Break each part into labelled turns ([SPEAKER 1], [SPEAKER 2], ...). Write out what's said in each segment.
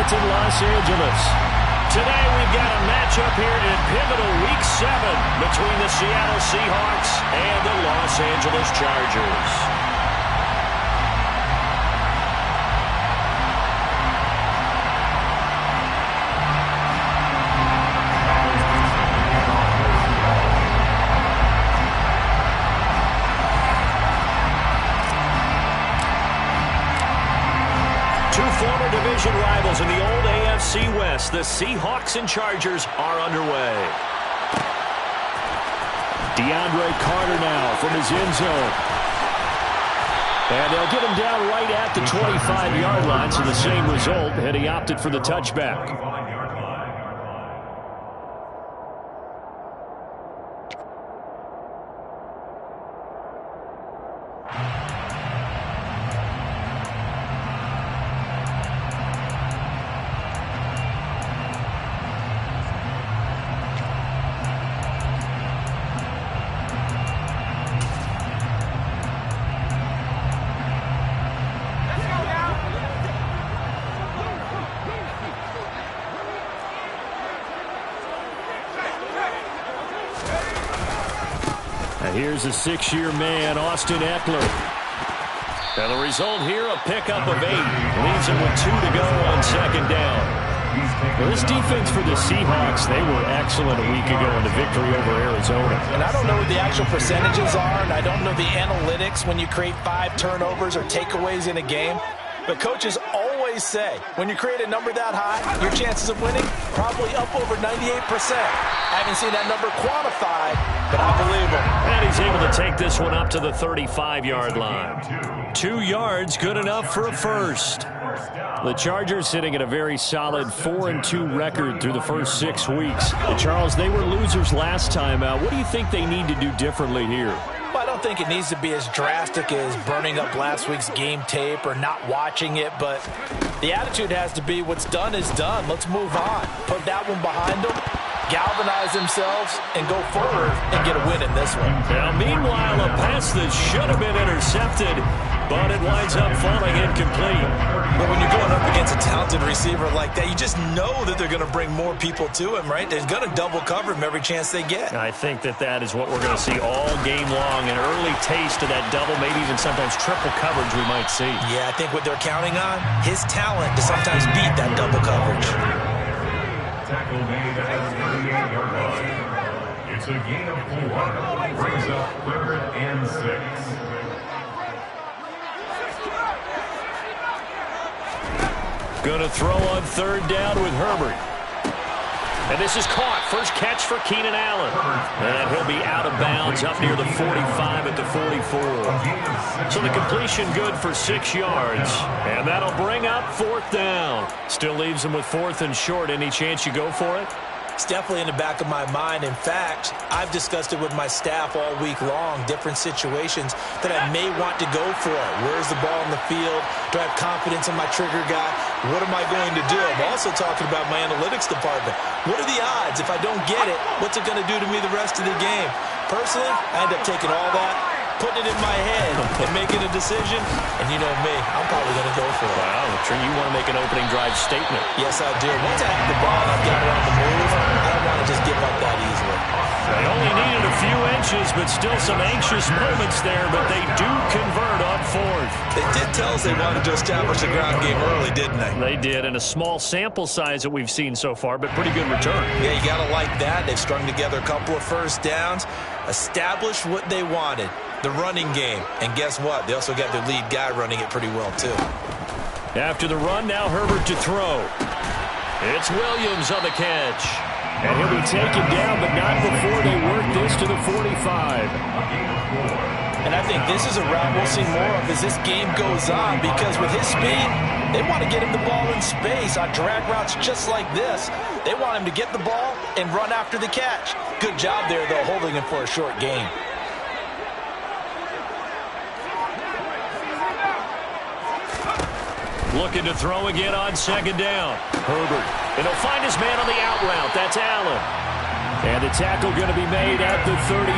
[SPEAKER 1] start in Los Angeles. Today we've got a matchup here in pivotal Week 7 between the Seattle Seahawks and the Los Angeles Chargers. Former division rivals in the old AFC West, the Seahawks and Chargers are underway. DeAndre Carter now from his end zone. And they'll get him down right at the 25-yard line, so the same result, and he opted for the touchback. Here's a 6-year man, Austin Eckler. And the result here, a pickup of 8. Leaves him with 2 to go on second down. Well, this defense for the Seahawks, they were excellent a week ago in the victory over Arizona.
[SPEAKER 2] And I don't know what the actual percentages are, and I don't know the analytics when you create 5 turnovers or takeaways in a game. But coaches always say, when you create a number that high, your chances of winning probably up over 98%. I haven't seen that number quantified, but I believe him.
[SPEAKER 1] And he's able to take this one up to the 35-yard line. 2 yards, good enough for a first. The Chargers sitting at a very solid 4-2 record through the first 6 weeks. And Charles, they were losers last time out. What do you think they need to do differently here?
[SPEAKER 2] Well, I don't think it needs to be as drastic as burning up last week's game tape or not watching it, but the attitude has to be what's done is done. Let's move on. Put that one behind them, galvanize themselves, and go forward and get a win in this one.
[SPEAKER 1] Now, meanwhile, a pass that should have been intercepted, but it winds up falling incomplete.
[SPEAKER 2] But when you're going up against a talented receiver like that, you just know that they're going to bring more people to him, right? They're going to double cover him every chance they get.
[SPEAKER 1] I think that is what we're going to see all game long. An early taste of that double, maybe even sometimes triple coverage we might see.
[SPEAKER 2] Yeah, I think what they're counting on, his talent to sometimes beat that double coverage.
[SPEAKER 3] Tackle made at the 38-yard line. It's a gain of 4. Brings up 3rd and 6.
[SPEAKER 1] Going to throw on 3rd down with Herbert. And this is caught. First catch for Keenan Allen. And he'll be out of bounds up near the 45 at the 44. So the completion good for 6 yards. And that'll bring up 4th down. Still leaves him with 4th and short. Any chance you go for it?
[SPEAKER 2] It's definitely in the back of my mind. In fact, I've discussed it with my staff all week long, different situations that I may want to go for. Where's the ball in the field? Do I have confidence in my trigger guy? What am I going to do? I'm also talking about my analytics department. What are the odds? If I don't get it, what's it going to do to me the rest of the game? Personally, I end up taking all that, putting it in my head, and making a decision. And you know me, I'm probably going to go for it.
[SPEAKER 1] Wow, sure you want to make an opening drive statement.
[SPEAKER 2] Yes, I do. Once I have the ball and I've got it on the move, I don't want to just give up that easily.
[SPEAKER 1] They only needed a few inches, but still some anxious moments there, but they do convert on 4th.
[SPEAKER 2] They did tell us they wanted to establish the ground game early, didn't they?
[SPEAKER 1] They did, and a small sample size that we've seen so far, but pretty good return.
[SPEAKER 2] Yeah, you got to like that. They've strung together a couple of first downs, established what they wanted, the running game. And guess what? They also got their lead guy running it pretty well, too.
[SPEAKER 1] After the run, now Herbert to throw. It's Williams on the catch. And he'll be taken down, but not before they work this to the 45.
[SPEAKER 2] And I think this is a route we'll see more of as this game goes on, because with his speed, they want to get him the ball in space on drag routes just like this. They want him to get the ball and run after the catch. Good job there, though, holding him for a short gain.
[SPEAKER 1] Looking to throw again on 2nd down. Herbert. And he'll find his man on the out route. That's Allen. And the tackle going to be made at the 38.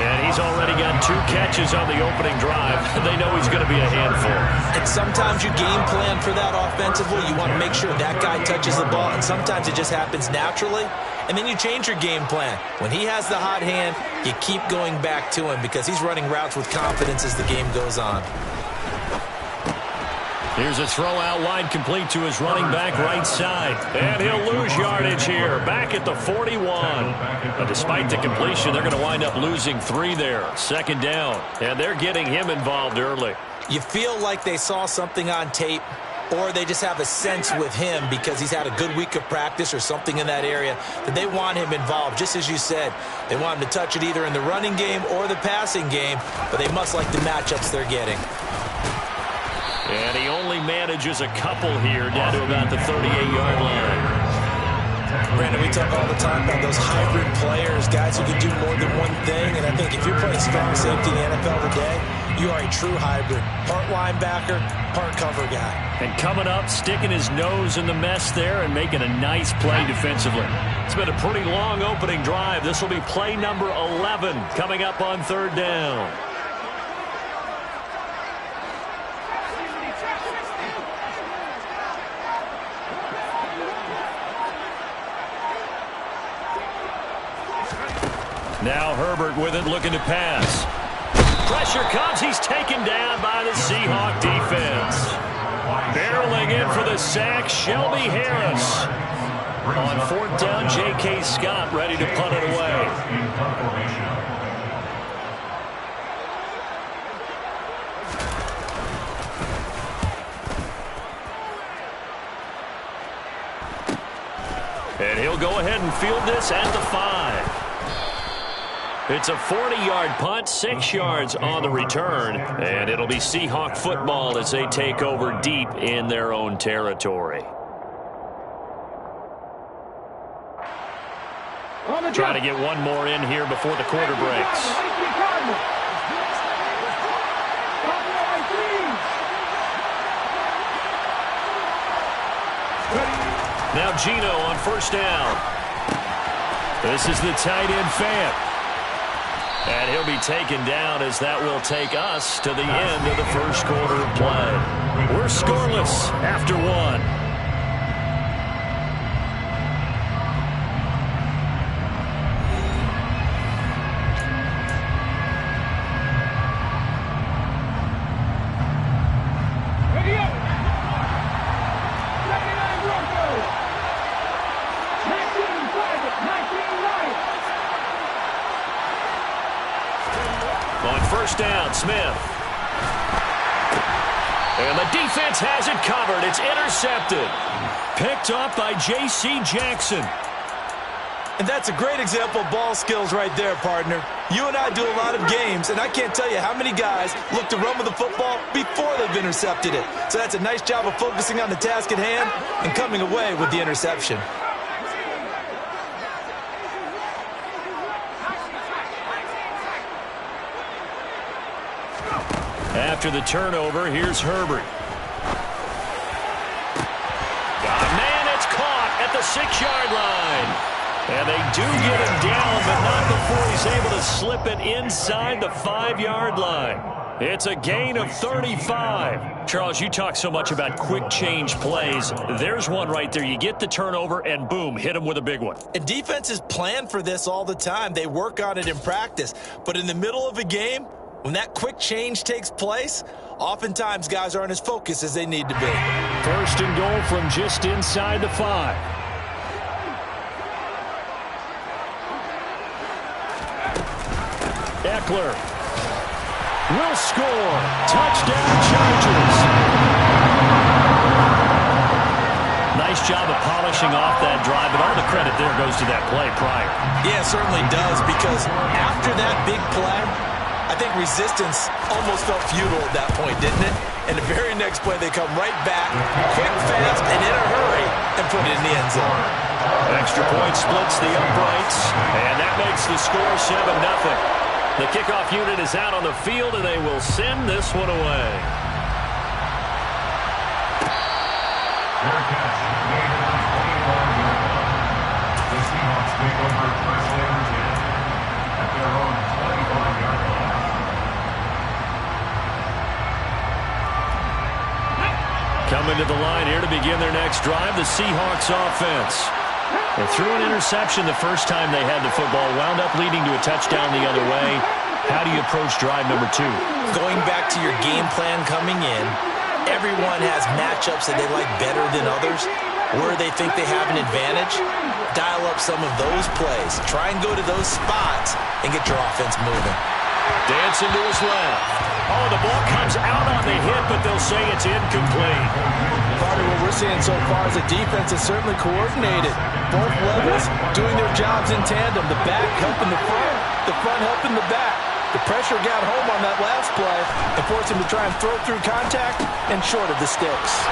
[SPEAKER 1] And he's already got 2 catches on the opening drive. They know he's going to be a handful.
[SPEAKER 2] And sometimes you game plan for that offensively. You want to make sure that guy touches the ball, and sometimes it just happens naturally. And then you change your game plan. When he has the hot hand, you keep going back to him because he's running routes with confidence as the game goes on.
[SPEAKER 1] Here's a throw out wide, complete to his running back right side. And he'll lose yardage here, back at the 41. But despite the completion, they're going to wind up losing 3 there. 2nd down. And they're getting him involved early.
[SPEAKER 2] You feel like they saw something on tape, or they just have a sense with him because he's had a good week of practice or something in that area that they want him involved. Just as you said, they want him to touch it either in the running game or the passing game, but they must like the matchups they're getting.
[SPEAKER 1] And he only manages a couple here down to about the 38-yard line.
[SPEAKER 2] Brandon, we talk all the time about those hybrid players, guys who can do more than one thing, and I think if you're playing strong safety in the NFL today, you are a true hybrid. Part linebacker, part cover guy.
[SPEAKER 1] And coming up, sticking his nose in the mess there and making a nice play defensively. It's been a pretty long opening drive. This will be play number 11 coming up on 3rd down. Now Herbert with it, looking to pass. Pressure comes. He's taken down by the Seahawks defense. Barreling in for the sack, Shelby Harris. On 4th down, J.K. Scott ready to punt it away. And he'll go ahead and field this at the 5. It's a 40-yard punt, 6 yards on the return, and it'll be Seahawk football as they take over deep in their own territory. Try to get one more in here before the quarter breaks. Now Gino on 1st down. This is the tight end Fant. And he'll be taken down as that will take us to the end of the 1st quarter of play. We're scoreless after 1. Down, Smith. And the defense has it covered. It's intercepted. Picked off by J.C. Jackson.
[SPEAKER 2] And that's a great example of ball skills right there, partner. You and I do a lot of games, and I can't tell you how many guys look to run with the football before they've intercepted it. So that's a nice job of focusing on the task at hand and coming away with the interception.
[SPEAKER 1] After the turnover, here's Herbert. Man, it's caught at the 6-yard line. And they do get him down, but not before he's able to slip it inside the 5-yard line. It's a gain of 35. Charles, you talk so much about quick change plays. There's one right there. You get the turnover, and boom, hit him with a big one.
[SPEAKER 2] And defenses plan for this all the time. They work on it in practice. But in the middle of a game, when that quick change takes place, oftentimes guys aren't as focused as they need to be.
[SPEAKER 1] 1st and goal from just inside the 5. Eckler will score. Touchdown, Chargers. Nice job of polishing off that drive, but all the credit there goes to that play prior.
[SPEAKER 2] Yeah, it certainly does, because after that big play, I think resistance almost felt futile at that point, didn't it? And the very next play, they come right back, quick, fast, and in a hurry, and put it in the end zone.
[SPEAKER 1] Extra point splits the uprights, and that makes the score 7-0. The kickoff unit is out on the field, and they will send this one away.
[SPEAKER 3] The Seahawks take over first and 10 at their own 25
[SPEAKER 1] Coming to the line here to begin their next drive, the Seahawks offense. They threw an interception the first time they had the football, wound up leading to a touchdown the other way. How do you approach drive number 2?
[SPEAKER 2] Going back to your game plan coming in, everyone has matchups that they like better than others. Where they think they have an advantage, dial up some of those plays. Try and go to those spots and get your offense moving.
[SPEAKER 1] Dancing to his left. Oh, the ball comes out on the hit, but they'll say it's incomplete.
[SPEAKER 2] Part of what we're seeing so far is the defense is certainly coordinated. Both levels doing their jobs in tandem. The back helping the front helping the back. The pressure got home on that last play and forced him to try and throw through contact and short of the sticks.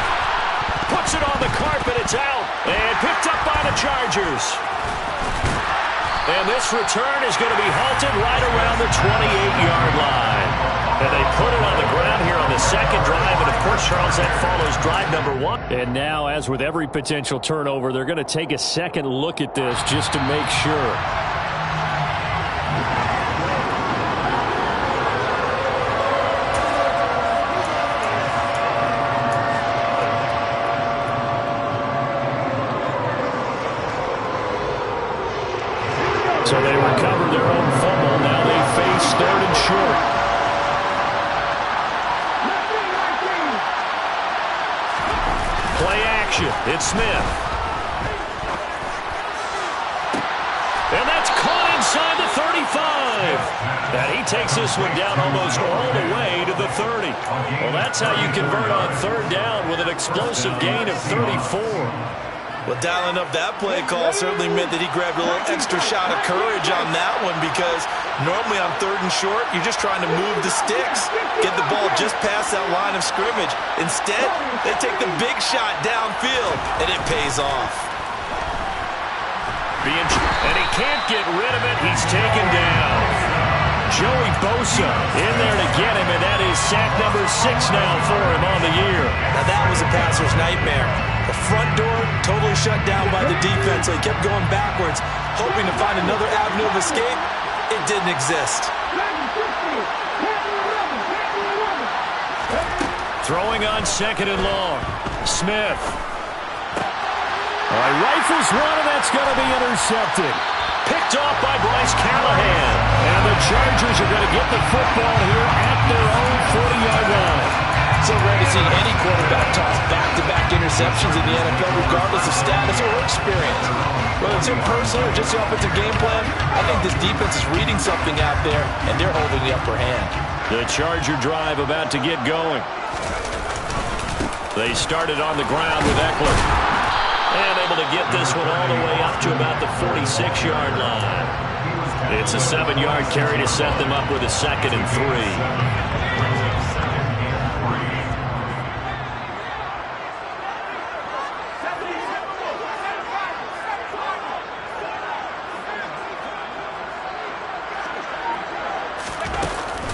[SPEAKER 1] Puts it on the carpet, it's out, and picked up by the Chargers. And this return is going to be halted right around the 28-yard line. And they put it on the ground here on the second drive, and of course, Charles, that follows drive number 1. And now, as with every potential turnover, they're going to take a second look at this just to make sure. So they recover their own fumble. Now they face 3rd and short. Play action. It's Smith. And that's caught inside the 35. And he takes this one down almost all the way to the 30. Well, that's how you convert on 3rd down with an explosive gain of 34.
[SPEAKER 2] Well, dialing up that play call certainly meant that he grabbed a little extra shot of courage on that one, because normally on 3rd and short, you're just trying to move the sticks, get the ball just past that line of scrimmage. Instead, they take the big shot downfield, and it pays off.
[SPEAKER 1] And he can't get rid of it. He's taken down. Joey Bosa in there to get him, and that is sack number 6 now for him on the year.
[SPEAKER 2] Now that was a passer's nightmare. The front door totally shut down by the defense, so he kept going backwards, hoping to find another avenue of escape. It didn't exist.
[SPEAKER 1] Throwing on 2nd and long. Smith. Rifles one, and that's going to be intercepted. Picked off by Bryce Callahan. And the Chargers are going to get the football here at their own 40-yard line.
[SPEAKER 2] So rare to see any quarterback toss back-to-back interceptions in the NFL, regardless of status or experience. Whether it's him personally or just the offensive game plan, I think this defense is reading something out there, and they're holding the upper hand.
[SPEAKER 1] The Charger drive about to get going. They started on the ground with Eckler. And able to get this one all the way up to about the 46-yard line. It's a 7-yard carry to set them up with a 2nd and 3.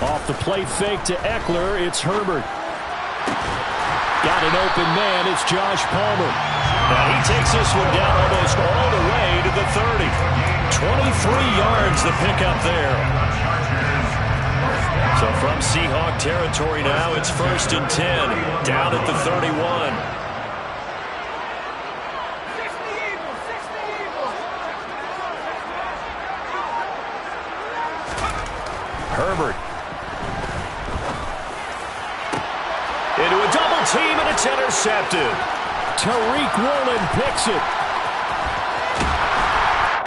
[SPEAKER 1] Off the play fake to Eckler, it's Herbert. Got an open man, it's Josh Palmer. And he takes this one down almost all the way to the 30. 23 yards the pickup there. So from Seahawk territory now, it's 1st and 10, down at the 31. Herbert. Into a double team, and it's intercepted. Tariq Woolen picks it.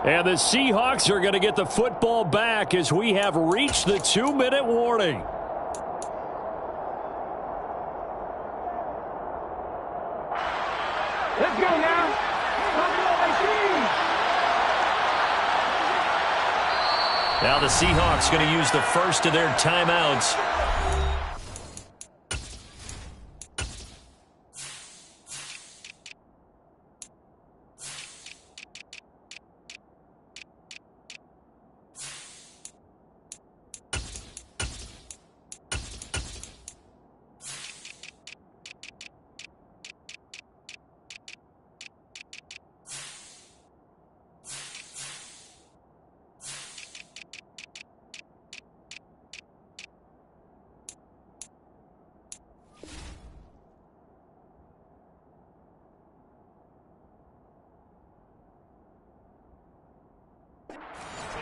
[SPEAKER 1] And the Seahawks are going to get the football back as we have reached the 2-minute warning.
[SPEAKER 4] Let's go now.
[SPEAKER 1] Now the Seahawks going to use the first of their timeouts.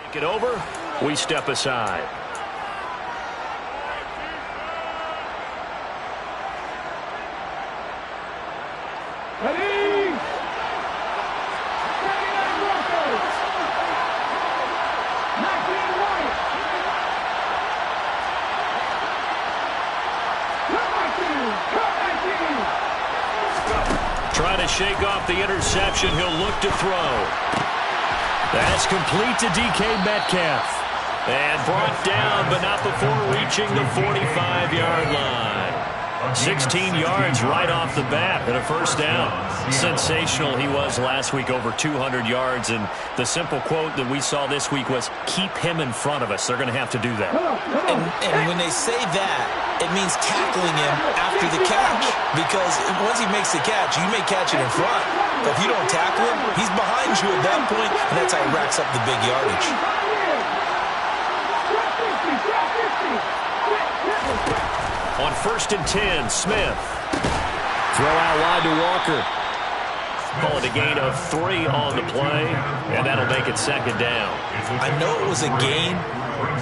[SPEAKER 1] Take it over. We step aside. Trying to shake off the interception. He'll look to throw. That's complete to DK Metcalf. And brought down, but not before reaching the 45-yard line. 16 yards right off the bat and a first down. Sensational he was last week, over 200 yards. And the simple quote that we saw this week was, keep him in front of us. They're going to have to do that.
[SPEAKER 2] And when they say that, it means tackling him after the catch. Because once he makes the catch, you may catch it in front. But if you don't tackle him, he's behind you at that point, and that's how he racks up the big yardage.
[SPEAKER 1] On 1st and 10, Smith. Throw out wide to Walker. Call it a gain of 3 on the play, and that'll make it 2nd down.
[SPEAKER 2] I know it was a gain,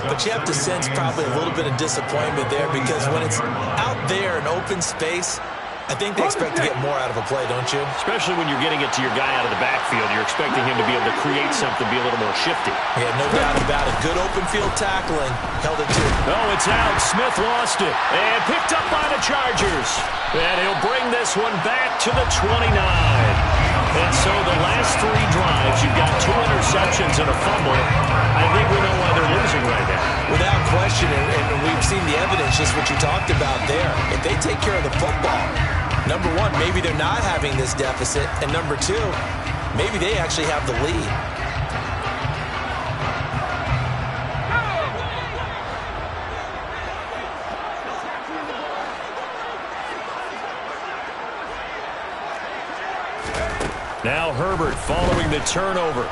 [SPEAKER 2] but you have to sense probably a little bit of disappointment there, because when it's out there in open space, I think they expect to get more out of a play, don't you?
[SPEAKER 1] Especially when you're getting it to your guy out of the backfield. You're expecting him to be able to create something, be a little more shifty.
[SPEAKER 2] Yeah, no doubt about it. Good open field tackling. Held it to.
[SPEAKER 1] Oh, it's out. Smith lost it. And picked up by the Chargers. And he'll bring this one back to the 29. And so the last 3 drives, you've got 2 interceptions and a fumble. I think we know why they're losing right now.
[SPEAKER 2] Without question, and we've seen the evidence, just what you talked about there. If they take care of the football, number one, maybe they're not having this deficit. And number 2, maybe they actually have the lead.
[SPEAKER 1] Now Herbert following the turnover.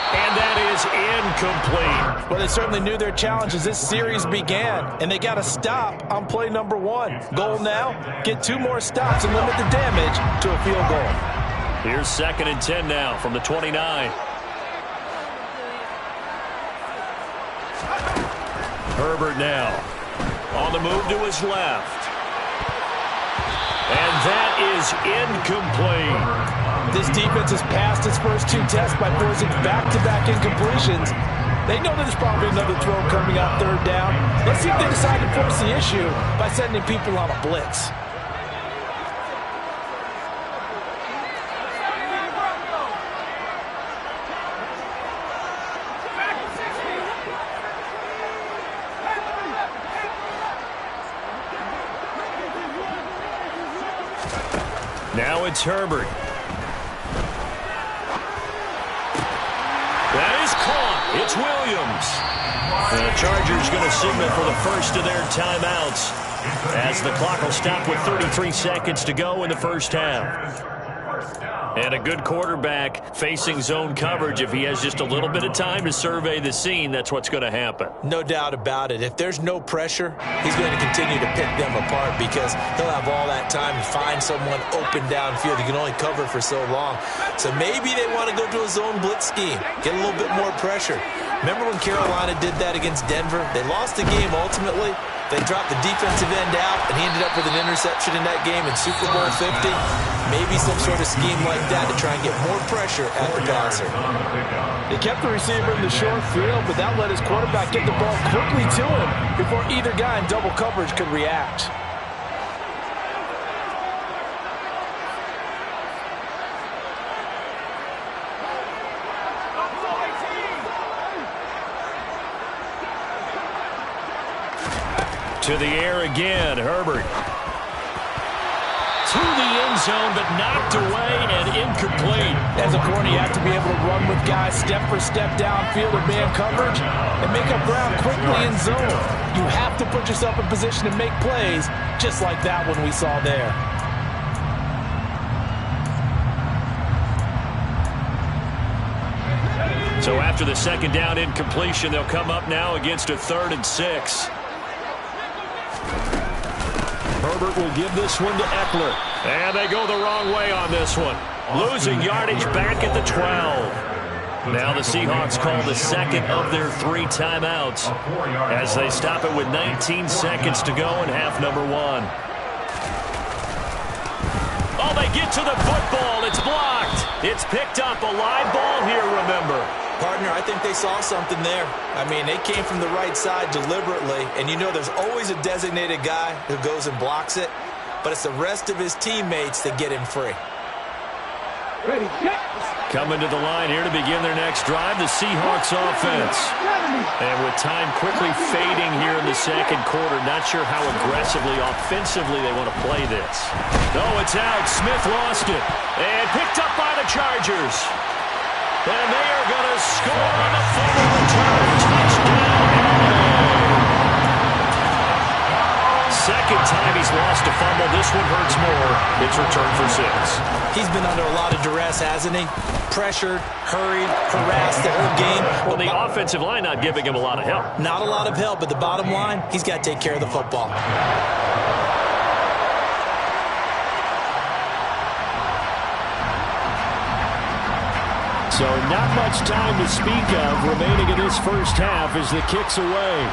[SPEAKER 1] And that is incomplete.
[SPEAKER 2] Well, they certainly knew their challenge as this series began, and they got to stop on play number 1. Goal now, get 2 more stops and limit the damage to a field goal.
[SPEAKER 1] Here's 2nd and 10 now from the 29. Herbert now on the move to his left. And that is incomplete.
[SPEAKER 2] This defense has passed its first 2 tests by forcing back-to-back incompletions. They know there's probably another throw coming out 3rd down. Let's see if they decide to force the issue by sending people on a blitz.
[SPEAKER 1] Now it's Herbert. That is caught. It's Williams. And the Chargers going to signal for the first of their timeouts as the clock will stop with 33 seconds to go in the first half. And a good quarterback facing zone coverage. If he has just a little bit of time to survey the scene, that's what's going to happen.
[SPEAKER 2] No doubt about it. If there's no pressure, he's going to continue to pick them apart because he'll have all that time to find someone open downfield. He can only cover for so long. So maybe they want to go to a zone blitz scheme, get a little bit more pressure. Remember when Carolina did that against Denver? They lost the game ultimately. They dropped the defensive end out, and he ended up with an interception in that game in Super Bowl 50. Maybe some sort of scheme like that to try and get more pressure at the passer. They kept the receiver in the short field, but that let his quarterback get the ball quickly to him before either guy in double coverage could react.
[SPEAKER 1] To the air again, Herbert. To the end zone, but knocked away and incomplete.
[SPEAKER 2] As a corner, you have to be able to run with guys step for step downfield in man coverage and make up ground quickly in zone. You have to put yourself in position to make plays, just like that one we saw there.
[SPEAKER 1] So after the second down incompletion, they'll come up now against a 3rd and 6. Herbert will give this one to Eckler. And they go the wrong way on this one. Losing yardage back at the 12. Now the Seahawks call the second of their 3 timeouts as they stop it with 19 seconds to go in half number 1. Oh, they get to the football. It's blocked. It's picked up. A live ball here, remember.
[SPEAKER 2] Partner, I think they saw something there. I mean, they came from the right side deliberately, and you know there's always a designated guy who goes and blocks it, but it's the rest of his teammates that get him free.
[SPEAKER 4] Ready, set.
[SPEAKER 1] Coming to the line here to begin their next drive, the Seahawks offense. And with time quickly fading here in the second quarter, not sure how aggressively, offensively they want to play this. Oh, it's out. Smith lost it. And picked up by the Chargers. And they are going to score on the fumble return. Touchdown. Second time he's lost a fumble. This one hurts more. It's returned for 6.
[SPEAKER 2] He's been under a lot of duress, hasn't he? Pressured, hurried, harassed the whole game.
[SPEAKER 1] Well, the offensive line not giving him a lot of help.
[SPEAKER 2] Not a lot of help, but the bottom line, he's got to take care of the football.
[SPEAKER 1] So not much time to speak of remaining in this first half as the kick's away.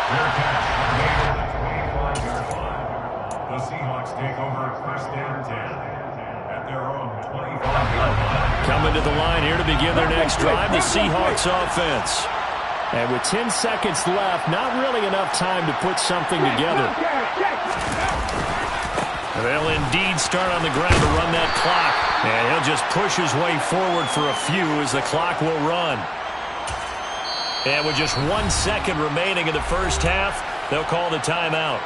[SPEAKER 3] Their catch made at the 25-yard line. The Seahawks take over first and 10 at their own 25-yard line.
[SPEAKER 1] Coming to the line here to begin their next drive, the Seahawks offense. And with 10 seconds left, not really enough time to put something together. They'll indeed start on the ground to run that clock. And he'll just push his way forward for a few as the clock will run. And with just 1 second remaining in the first half, they'll call the timeout.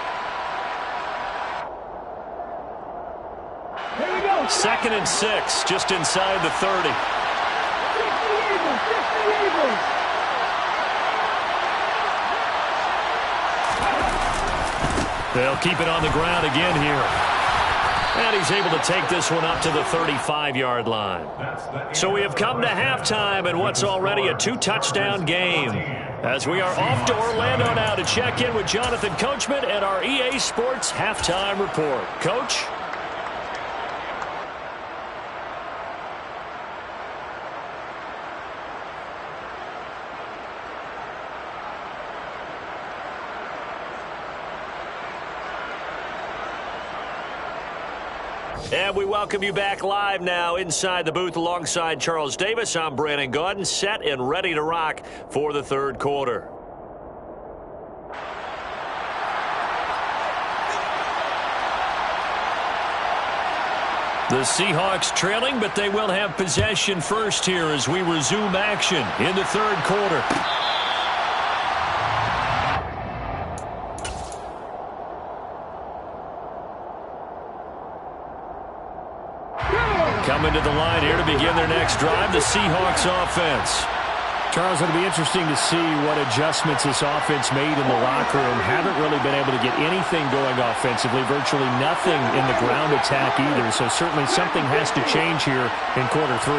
[SPEAKER 4] Here we go.
[SPEAKER 1] 2nd and 6, just inside the 30.
[SPEAKER 4] 60 Eagles.
[SPEAKER 1] They'll keep it on the ground again here. And he's able to take this one up to the 35-yard line. So we have come to halftime in what's already a 2-touchdown game. As we are off to Orlando now to check in with Jonathan Coachman and our EA Sports Halftime Report. Coach? And we welcome you back live now inside the booth alongside Charles Davis. I'm Brandon Gaudin, set and ready to rock for the third quarter. The Seahawks trailing, but they will have possession first here as we resume action in the third quarter. Coming to the line here to begin their next drive, the Seahawks offense. Charles, it'll be interesting to see what adjustments this offense made in the locker room. Haven't really been able to get anything going offensively, virtually nothing in the ground attack either. So certainly something has to change here in quarter 3.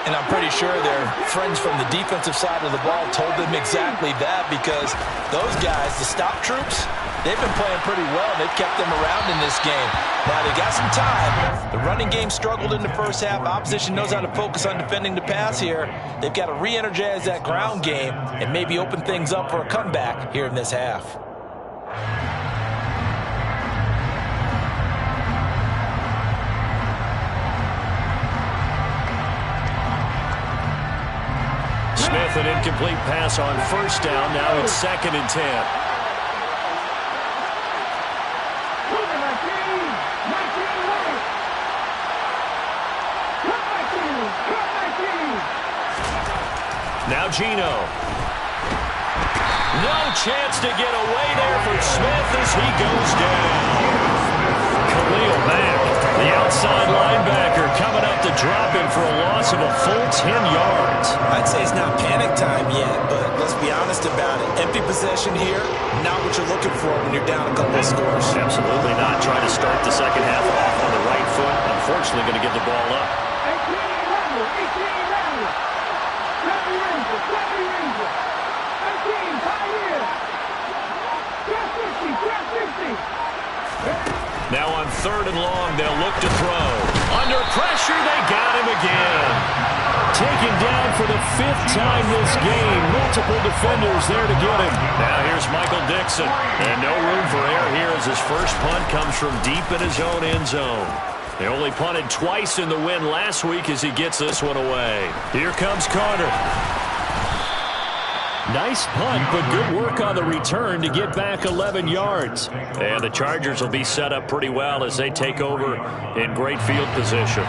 [SPEAKER 2] And I'm pretty sure their friends from the defensive side of the ball told them exactly that, because those guys, the stop troops, they've been playing pretty well. They've kept them around in this game. Now, they got some time. The running game struggled in the first half. Opposition knows how to focus on defending the pass here. They've got to re-energize that ground game and maybe open things up for a comeback here in this half.
[SPEAKER 1] Smith, an incomplete pass on first down. Now it's 2nd and 10. Now Gino. No chance to get away there for Smith as he goes down. Khalil Mack, the outside linebacker, coming up to drop him for a loss of a full 10 yards.
[SPEAKER 2] I'd say it's not panic time yet, but let's be honest about it. Empty possession here, not what you're looking for when you're down a couple of scores.
[SPEAKER 1] Absolutely not. Trying to start the second half off on the right foot. Unfortunately, going to give the ball up.
[SPEAKER 4] 18
[SPEAKER 1] Now on 3rd and long, they'll look to throw. Under pressure, they got him again. Taken down for the 5th time this game. Multiple defenders there to get him. Now here's Michael Dixon. And no room for error here as his first punt comes from deep in his own end zone. They only punted twice in the win last week as he gets this one away. Here comes Carter. Nice punt, but good work on the return to get back 11 yards. And the Chargers will be set up pretty well as they take over in great field position.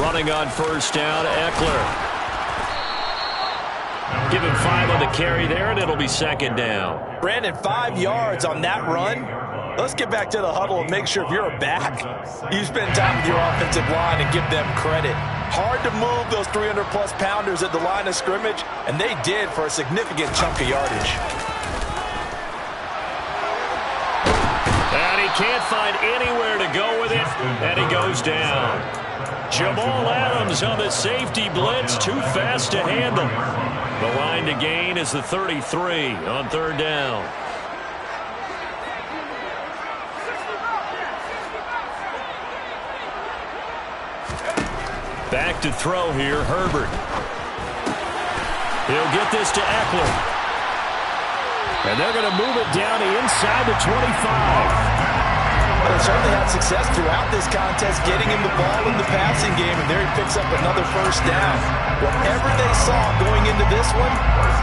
[SPEAKER 1] Running on first down, Eckler. Give him 5 on the carry there, and it'll be second down.
[SPEAKER 2] Brandon, 5 yards on that run. Let's get back to the huddle and make sure if you're a back, you spend time with your offensive line and give them credit. Hard to move those 300-plus pounders at the line of scrimmage, and they did for a significant chunk of yardage.
[SPEAKER 1] And he can't find anywhere to go with it, and he goes down. Jamal Adams on the safety blitz, too fast to handle. The line to gain is the 33 on third down. Back to throw here, Herbert. He'll get this to Eckler. And they're going to move it down to inside the 25.
[SPEAKER 2] They certainly had success throughout this contest getting him the ball in the passing game, and there he picks up another first down. Whatever they saw going into this one,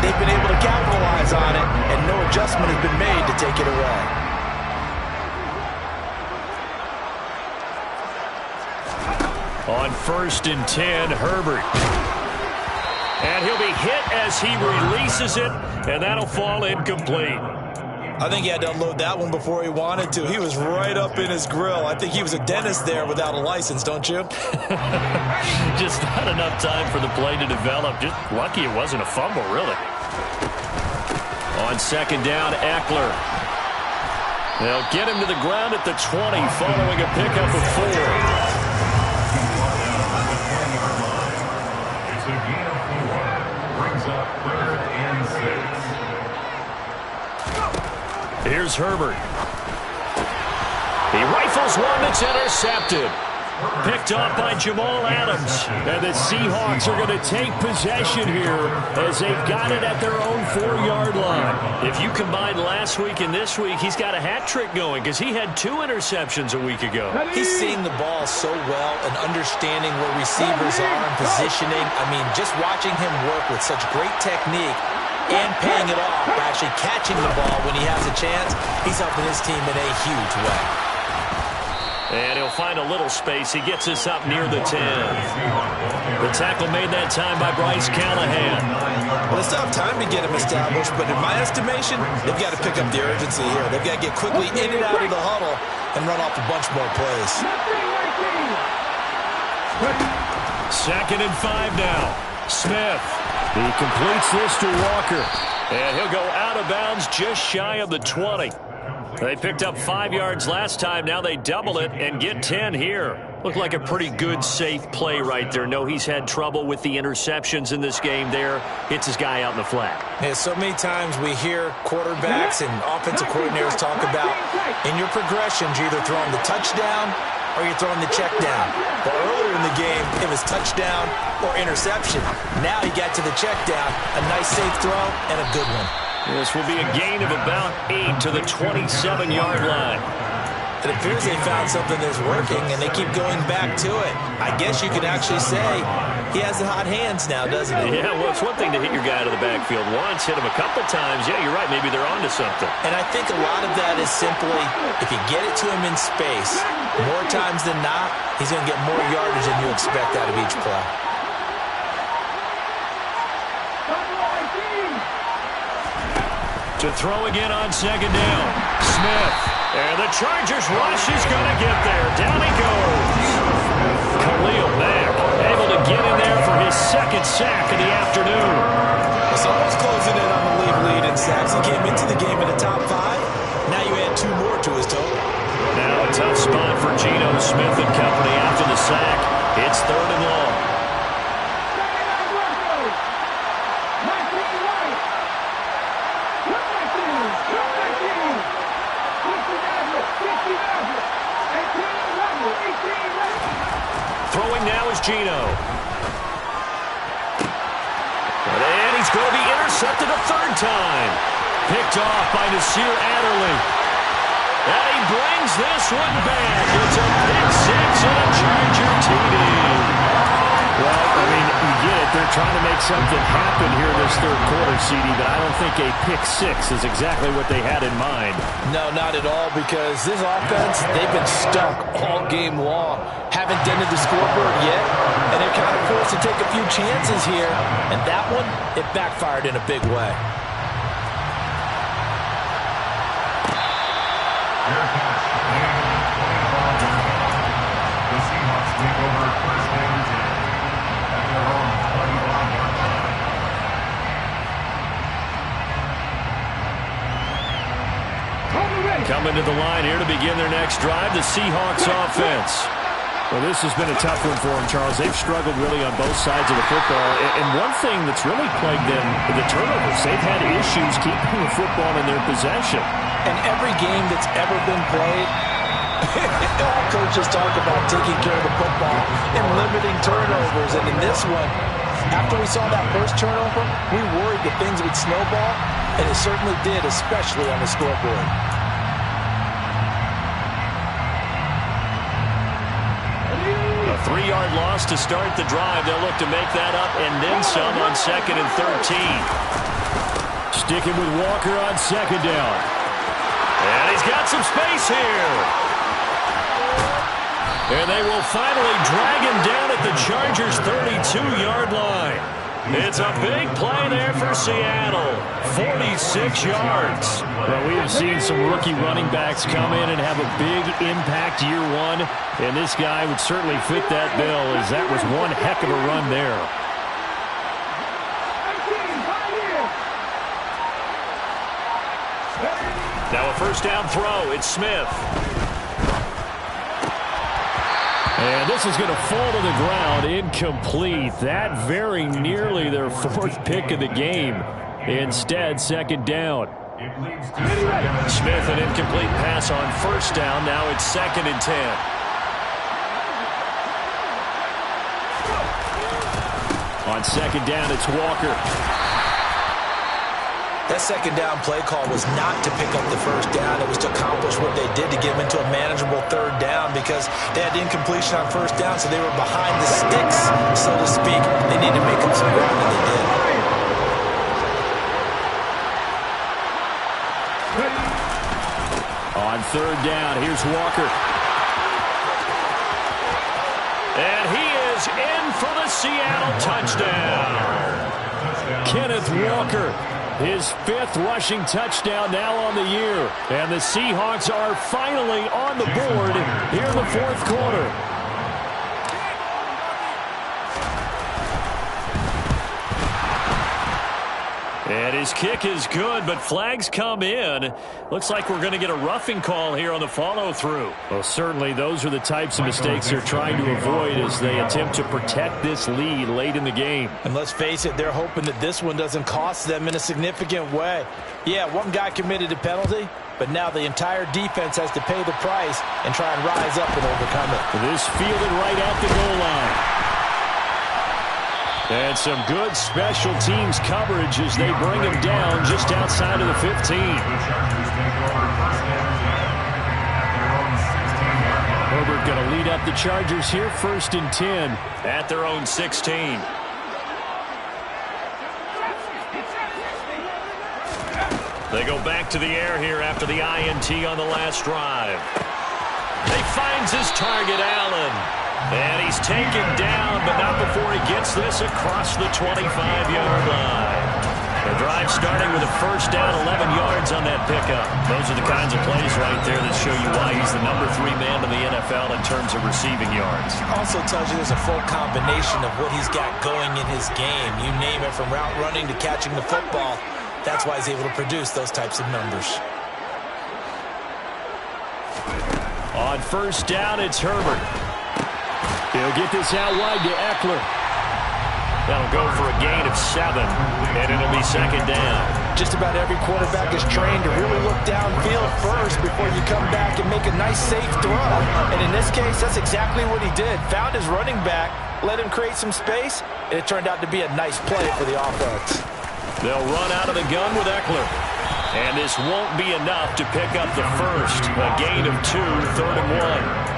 [SPEAKER 2] they've been able to capitalize on it, and no adjustment has been made to take it away.
[SPEAKER 1] On 1st and 10, Herbert. And he'll be hit as he releases it, and that'll fall incomplete.
[SPEAKER 2] I think he had to unload that one before he wanted to. He was right up in his grill. I think he was a dentist there without a license, don't you?
[SPEAKER 1] Just not enough time for the play to develop. Just lucky it wasn't a fumble, really. On second down, Eckler. They'll get him to the ground at the 20 following a pickup of 4.
[SPEAKER 3] It's a gain of 4. Brings up 3rd and 6.
[SPEAKER 1] Here's Herbert. He rifles one that's intercepted. Picked off by Jamal Adams. And the Seahawks are going to take possession here as they've got it at their own 4-yard line. If you combine last week and this week, he's got a hat trick going because he had 2 interceptions a week ago.
[SPEAKER 2] He's seeing the ball so well and understanding where receivers are and positioning. I mean, just watching him work with such great technique and paying it off by actually catching the ball when he has a chance, he's helping his team in a huge way.
[SPEAKER 1] And he'll find a little space. He gets us up near the 10. The tackle made that time by Bryce Callahan.
[SPEAKER 2] Well, they still have time to get him established, but in my estimation, they've got to pick up the urgency here. They've got to get quickly in and out of the huddle and run off a bunch more plays.
[SPEAKER 1] 2nd and 5 now. Smith. He completes this to Walker. And he'll go out of bounds just shy of the 20. They picked up 5 yards last time. Now they double it and get 10 here. Looked like a pretty good, safe play right there. No, he's had trouble with the interceptions in this game there. Hits his guy out in the flat.
[SPEAKER 2] Yeah, so many times we hear quarterbacks and offensive coordinators talk about in your progressions, you're either throwing the touchdown or you're throwing the check down. But earlier in the game, it was touchdown or interception. Now he got to the check down, a nice safe throw, and a good one.
[SPEAKER 1] This will be a gain of about 8 to the 27-yard line.
[SPEAKER 2] It appears they found something that's working, and they keep going back to it. I guess you could actually say he has the hot hands now, doesn't he?
[SPEAKER 1] Yeah, well, it's one thing to hit your guy out of the backfield once, hit him a couple times. Yeah, you're right. Maybe they're onto something.
[SPEAKER 2] And I think a lot of that is simply if you get it to him in space, more times than not, he's going to get more yardage than you expect out of each play.
[SPEAKER 1] To throw again on second down. Smith. And the Chargers rush is going to get there. Down he goes. Khalil Mack able to get in there for his 2nd sack of the afternoon.
[SPEAKER 2] It's almost closing in on the league lead in sacks. He came into the game in the top 5. Now you add 2 more to his total.
[SPEAKER 1] Now a tough spot for Geno Smith and company after the sack. It's 3rd and long. Geno. And he's going to be intercepted a third time. Picked off by Nasir Adderley. And he brings this one back. It's a pick six and a Charger TD.
[SPEAKER 5] Well, I mean, you get it. They're trying to make something happen here in this third quarter, CD, but I don't think a pick six is exactly what they had in mind.
[SPEAKER 2] No, not at all, because this offense, they've been stuck all game long. Haven't dented the scoreboard yet, and they're kind of forced to take a few chances here. And that one, it backfired in a big way.
[SPEAKER 3] Fair catch. The Seahawks take over first and 10 at their own 25-yard line.
[SPEAKER 1] Coming to the line here to begin their next drive, the Seahawks offense.
[SPEAKER 5] Well, this has been a tough one for them, Charles. They've struggled really on both sides of the football. And one thing that's really plagued them, the turnovers. They've had issues keeping the football in their possession.
[SPEAKER 2] And every game that's ever been played, all coaches talk about taking care of the football and limiting turnovers. And in this one, after we saw that first turnover, we worried that things would snowball, and it certainly did, especially on the scoreboard.
[SPEAKER 1] A 3-yard loss to start the drive. They'll look to make that up and then some on 2nd and 13.
[SPEAKER 5] Sticking with Walker on 2nd down.
[SPEAKER 1] And he's got some space here. And they will finally drag him down at the Chargers' 32-yard line. It's a big play there for Seattle. 46 yards.
[SPEAKER 5] Well, we have seen some rookie running backs come in and have a big impact year one. And this guy would certainly fit that bill, as that was one heck of a run there.
[SPEAKER 1] Now a first down throw. It's Smith.
[SPEAKER 5] And this is going to fall to the ground, incomplete. That very nearly their 4th pick of the game. Instead, 2nd down.
[SPEAKER 3] It leads to 2nd.
[SPEAKER 1] Smith, an incomplete pass on first down. Now it's 2nd and 10.
[SPEAKER 5] On 2nd down, it's Walker.
[SPEAKER 2] That 2nd down play call was not to pick up the first down. It was to accomplish what they did to get them into a manageable 3rd down, because they had incompletion on first down, so they were behind the sticks, so to speak. They needed to make up some ground, and they did.
[SPEAKER 5] On 3rd down, here's Walker.
[SPEAKER 1] And he is in for the Seattle touchdown.
[SPEAKER 5] Kenneth Walker, his 5th rushing touchdown now on the year. And the Seahawks are finally on the board here in the 4th quarter.
[SPEAKER 1] And his kick is good, but flags come in. Looks like we're going to get a roughing call here on the follow-through.
[SPEAKER 5] Well, certainly those are the types of mistakes they're trying to avoid as they attempt to protect this lead late in the game.
[SPEAKER 2] And let's face it, they're hoping that this one doesn't cost them in a significant way. Yeah, one guy committed a penalty, but now the entire defense has to pay the price and try and rise up and overcome it.
[SPEAKER 5] This fielded right at the goal line. And some good special teams coverage as they bring him down just outside of the 15.
[SPEAKER 3] The Chargers take over first and 10 at their own 16-yard line.
[SPEAKER 5] Herbert going to lead up the Chargers here, 1st and 10.
[SPEAKER 1] At their own 16. They go back to the air here after the INT on the last drive. He finds his target, Allen. And he's taken down, but not before he gets this across the 25-yard line. The drive starting with a first down, 11 yards on that pickup. Those are the kinds of plays right there that show you why he's the number 3 man in the NFL in terms of receiving yards.
[SPEAKER 2] Also tells you there's a full combination of what he's got going in his game. You name it, from route running to catching the football. That's why he's able to produce those types of numbers.
[SPEAKER 5] On first down, it's Herbert. He'll get this out wide to Eckler.
[SPEAKER 1] That'll go for a gain of 7, and it'll be 2nd down.
[SPEAKER 2] Just about every quarterback is trained to really look downfield first before you come back and make a nice, safe throw. And in this case, that's exactly what he did. Found his running back, let him create some space, and it turned out to be a nice play for the offense.
[SPEAKER 1] They'll run out of the gun with Eckler. And this won't be enough to pick up the first. A gain of 2, 3rd and 1.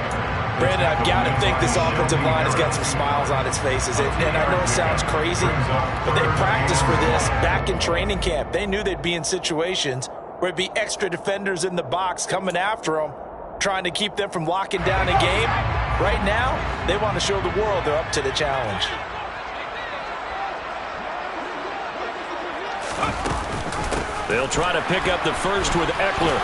[SPEAKER 2] Brandon, I've got to think this offensive line has got some smiles on its faces. And I know it sounds crazy, but they practiced for this back in training camp. They knew they'd be in situations where it'd be extra defenders in the box coming after them, trying to keep them from locking down a game. Right now, they want to show the world they're up to the challenge.
[SPEAKER 1] They'll try to pick up the first with Eckler.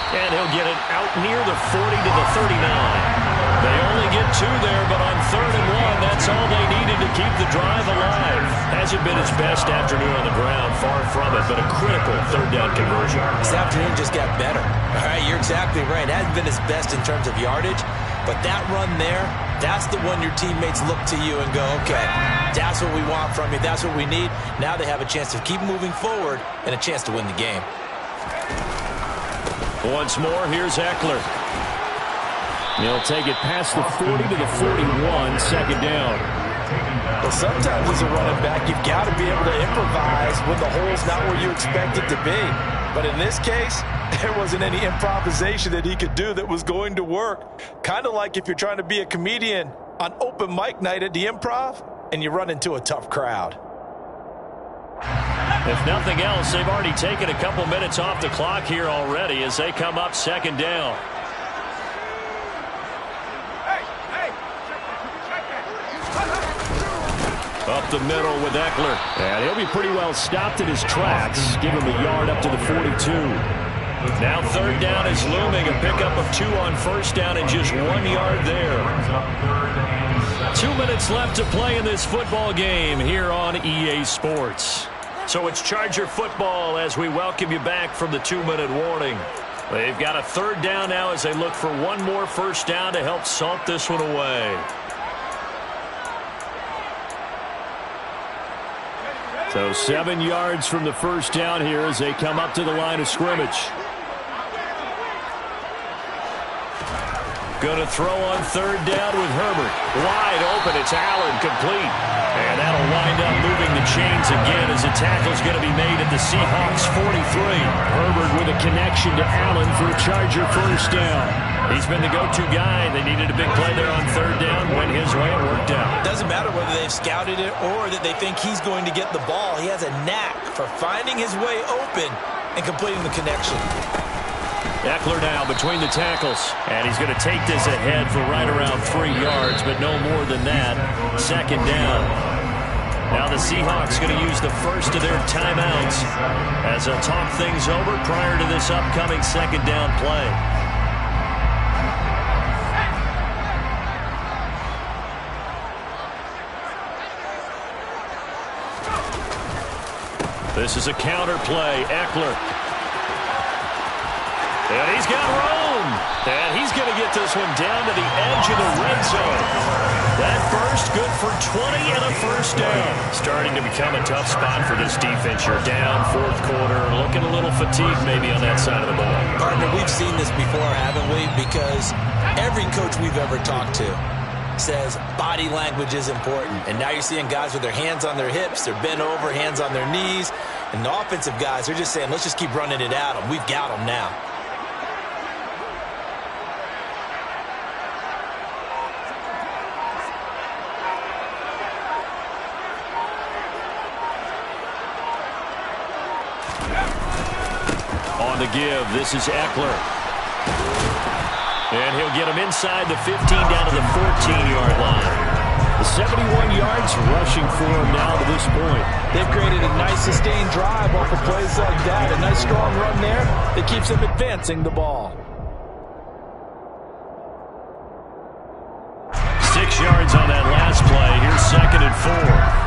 [SPEAKER 1] And he'll get it out near the 40 to the 39. They only get 2 there, but on 3rd and 1, that's all they needed to keep the drive alive. Hasn't been his best afternoon on the ground, far from it, but a critical 3rd down conversion.
[SPEAKER 2] This afternoon just got better. All right, you're exactly right. It hasn't been his best in terms of yardage, but that run there, that's the one your teammates look to you and go, okay, that's what we want from you. That's what we need. Now they have a chance to keep moving forward and a chance to win the game.
[SPEAKER 1] Once more, here's Eckler. He'll take it past the 40 to the 41, 2nd down.
[SPEAKER 2] Well, sometimes as a running back, you've got to be able to improvise when the hole's not where you expect it to be. But in this case, there wasn't any improvisation that he could do that was going to work. Kind of like if you're trying to be a comedian on open mic night at the Improv and you run into a tough crowd.
[SPEAKER 1] If nothing else, they've already taken a couple minutes off the clock here already as they come up 2nd down. Up the middle with Eckler. And he'll be pretty well stopped in his tracks. Give him a yard up to the 42. Now 3rd down is looming. A pickup of 2 on 1st down and just 1 yard there. 2 minutes left to play in this football game here on EA Sports. So it's Charger football as we welcome you back from the 2-minute warning. They've got a 3rd down now as they look for one more 1st down to help salt this one away. So 7 yards from the 1st down here as they come up to the line of scrimmage. Going to throw on 3rd down with Herbert. Wide open. It's Allen, complete. And that'll wind up moving the chains again as the tackle's going to be made at the Seahawks 43. Herbert with a connection to Allen for a Charger 1st down. He's been the go-to guy. They needed a big play there on 3rd down. Went his way. It worked out.
[SPEAKER 2] Doesn't matter whether they've scouted it or that they think he's going to get the ball. He has a knack for finding his way open and completing the connection.
[SPEAKER 1] Eckler now between the tackles. And he's going to take this ahead for right around 3 yards, but no more than that. 2nd down. Now the Seahawks going to use the first of their timeouts as they'll talk things over prior to this upcoming 2nd down play. This is a counter play. Eckler. And he's got room. And he's going to get this one down to the edge of the red zone. That burst good for 20 and a 1st down. Starting to become a tough spot for this defense. You're down 4th quarter. Looking a little fatigued maybe on that side of the ball.
[SPEAKER 2] Partner, we've seen this before, haven't we? Because every coach we've ever talked to says body language is important. And now you're seeing guys with their hands on their hips. They're bent over, hands on their knees. And the offensive guys, they're just saying, let's just keep running it at them. We've got them now.
[SPEAKER 1] On the give, this is Eckler. And he'll get him inside the 15 down to the 14-yard line. The 71 yards rushing for him now to this point.
[SPEAKER 2] They've created a nice sustained drive off of plays like that. A nice strong run there that keeps them advancing the ball.
[SPEAKER 1] 6 yards on that last play. Here's 2nd and 4.